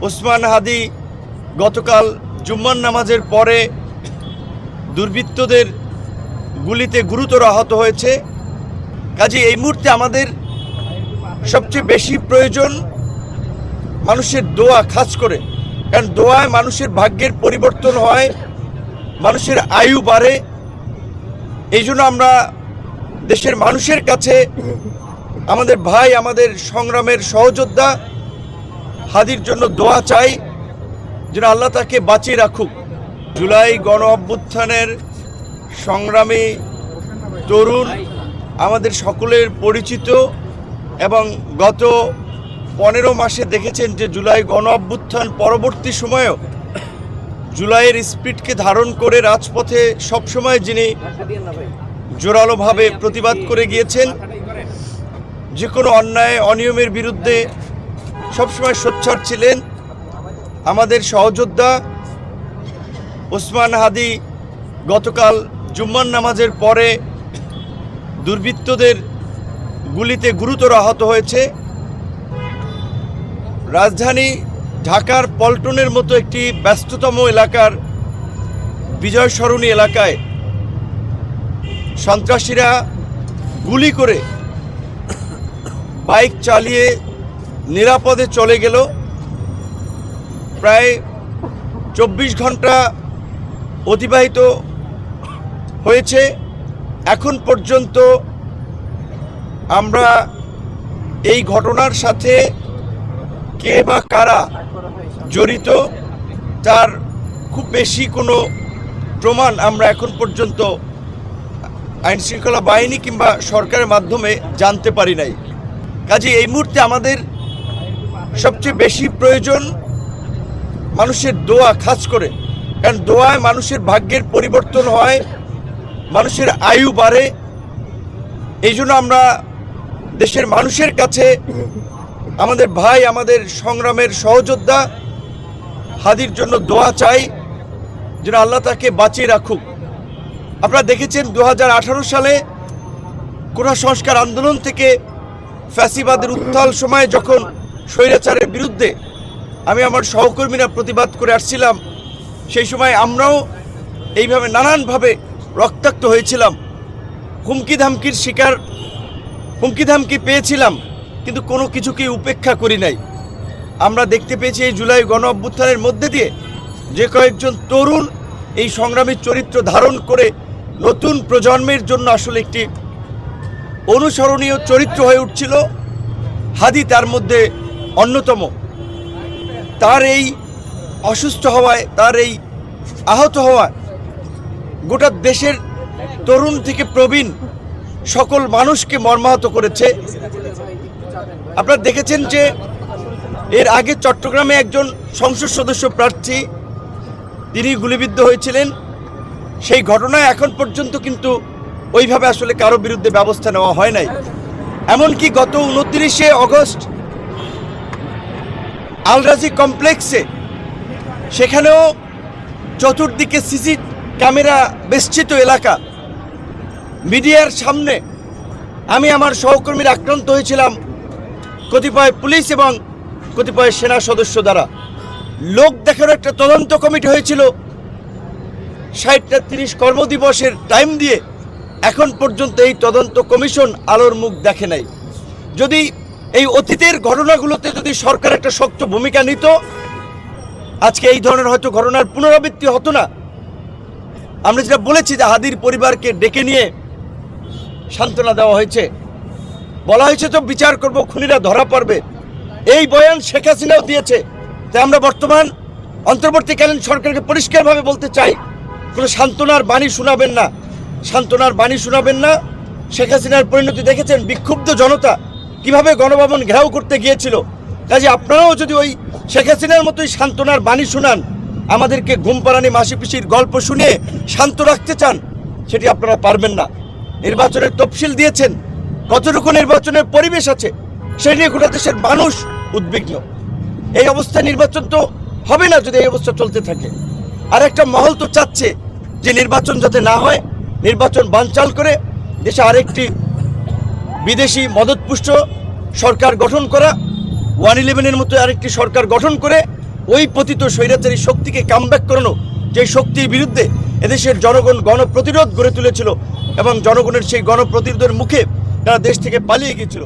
ওসমান হাদি গতকাল জুম্মার নামাজের পরে দুর্বৃত্তদের গুলিতে গুরুতর আহত হয়েছে। কাজে এই মুহূর্তে আমাদের সবচেয়ে বেশি প্রয়োজন মানুষের দোয়া, খাস করে কারণ দোয়ায় মানুষের ভাগ্যের পরিবর্তন হয়, মানুষের আয়ু বাড়ে। এই জন্য আমরা দেশের মানুষের কাছে আমাদের ভাই, আমাদের সংগ্রামের সহযোদ্ধা হাদির জন্য দোয়া চাই, যেন আল্লাহ তাকে বাঁচিয়ে রাখুক। জুলাই গণ অভ্যুত্থানের সংগ্রামী তরুণ আমাদের সকলের পরিচিত, এবং গত 15 মাসে দেখেছেন যে জুলাই গণ অভ্যুত্থান পরবর্তী সময়েও জুলাইয়ের স্পিরিটকে ধারণ করে রাজপথে সবসময় যিনি জোরালোভাবে প্রতিবাদ করে গিয়েছেন, যে কোনো অন্যায় অনিয়মের বিরুদ্ধে সবসময় সোচ্চার ছিলেন, আমাদের সহযোদ্ধা ওসমান হাদি গতকাল জুম্মার নামাজের পরে দুর্বৃত্তদের গুলিতে গুরুতর আহত হয়েছে। রাজধানী ঢাকার পল্টনের মতো একটি ব্যস্ততম এলাকার বিজয় সরণী এলাকায় সন্ত্রাসীরা গুলি করে বাইক চালিয়ে নিরাপদে চলে গেল। প্রায় 24 ঘন্টা অতিবাহিত হয়েছে। এখন পর্যন্ত আমরা এই ঘটনার সাথে কে বা কারা জড়িত তার খুব বেশি কোনো প্রমাণ আমরা এখন পর্যন্ত আইনশৃঙ্খলা বাহিনী কিংবা সরকারের মাধ্যমে জানতে পারি নাই। কাজে এই মুহূর্তে আমাদের সবচেয়ে বেশি প্রয়োজন মানুষের দোয়া, খাস করে কারণ দোয়ায় মানুষের ভাগ্যের পরিবর্তন হয়, মানুষের আয়ু বাড়ে। এই জন্য আমরা দেশের মানুষের কাছে আমাদের ভাই, আমাদের সংগ্রামের সহযোদ্ধা হাদির জন্য দোয়া চাই, যেন আল্লাহ তাকে বাঁচিয়ে রাখুক। আপনারা দেখেছেন 2018 সালে কোটা সংস্কার আন্দোলন থেকে ফ্যাসিবাদের উত্তাল সময়ে যখন স্বৈরাচারের বিরুদ্ধে আমি আমার সহকর্মীরা প্রতিবাদ করে আসছিলাম, সেই সময় আমরাও এইভাবে নানানভাবে রক্তাক্ত হয়েছিলাম, হুমকি ধামকি পেয়েছিলাম, কিন্তু কোনো কিছুকেই উপেক্ষা করি নাই। আমরা দেখতে পেয়েছি এই জুলাই গণ অভ্যুত্থানের মধ্যে দিয়ে যে কয়েকজন তরুণ এই সংগ্রামী চরিত্র ধারণ করে নতুন প্রজন্মের জন্য আসলে একটি অনুসরণীয় চরিত্র হয়ে উঠছিল। হাদি তার মধ্যে অন্যতম। তার এই অসুস্থ হওয়ায়, তার এই আহত হওয়ায় গোটা দেশের তরুণ থেকে প্রবীণ সকল মানুষকে মর্মাহত করেছে। আপনারা দেখেছেন যে এর আগে চট্টগ্রামে একজন সংসদ সদস্য প্রার্থী তিনি গুলিবিদ্ধ হয়েছিলেন। সেই ঘটনায় এখন পর্যন্ত কিন্তু ওইভাবে আসলে কারো বিরুদ্ধে ব্যবস্থা নেওয়া হয় নাই। এমনকি গত 29শে অগস্ট আলরাজি কমপ্লেক্সে, সেখানেও চতুর্দিকে সিসি ক্যামেরা বেষ্টিত এলাকা, মিডিয়ার সামনে আমি আমার সহকর্মীরা আক্রান্ত হয়েছিলাম কতিপয় পুলিশ এবং কতিপয় সেনা সদস্য দ্বারা। লোক দেখার একটা তদন্ত কমিটি হয়েছিল 60-30 কর্মদিবসের টাইম দিয়ে, এখন পর্যন্ত এই তদন্ত কমিশন আলোর মুখ দেখে নাই। যদি এই অতীতের ঘটনাগুলোতে যদি সরকার একটা শক্ত ভূমিকা নিত, আজকে এই ধরনের হয়তো ঘটনার পুনরাবৃত্তি হতো না। আমরা যেটা বলেছি যে হাদির পরিবারকে ডেকে নিয়ে সান্ত্বনা দেওয়া হয়েছে, বলা হয়েছে তো বিচার করব, খুনিরা ধরা পড়বে। এই বয়ান শেখ হাসিনাও দিয়েছে। তাই আমরা বর্তমান অন্তর্বর্তীকালীন সরকারকে পরিষ্কারভাবে বলতে চাই, কোনো সান্ত্বনার বাণী শোনাবেন না, সান্ত্বনার বাণী শোনাবেন না। শেখ হাসিনার পরিণতি দেখেছেন, বিক্ষুব্ধ জনতা কিভাবে গণভবন ঘেরাও করতে গিয়েছিল। কাজে আপনারাও যদি ওই শেখ হাসিনার মতোই সান্ত্বনার বাণী শোনান, আমাদেরকে ঘুমপাড়ানি মাসি পিসির গল্প শুনিয়ে শান্ত রাখতে চান, সেটি আপনারা পারবেন না। নির্বাচনের তফসিল দিয়েছেন, কতটুকু নির্বাচনের পরিবেশ আছে সেই নিয়ে গোটা দেশের মানুষ উদ্বিগ্ন। এই অবস্থায় নির্বাচন তো হবে না যদি এই অবস্থা চলতে থাকে। আর একটা মহল তো চাচ্ছে যে নির্বাচন যাতে না হয়, নির্বাচন বানচাল করে দেশে আরেকটি বিদেশি মদতপুষ্ট সরকার গঠন করা, 111-এর মতো আরেকটি সরকার গঠন করে ওই পতিত স্বৈরাচারী শক্তিকে কামব্যাক করানো, যে শক্তির বিরুদ্ধে এদেশের জনগণ গণপ্রতিরোধ গড়ে তুলেছিল এবং জনগণের সেই গণপ্রতিরোধের মুখে তারা দেশ থেকে পালিয়ে গিয়েছিল।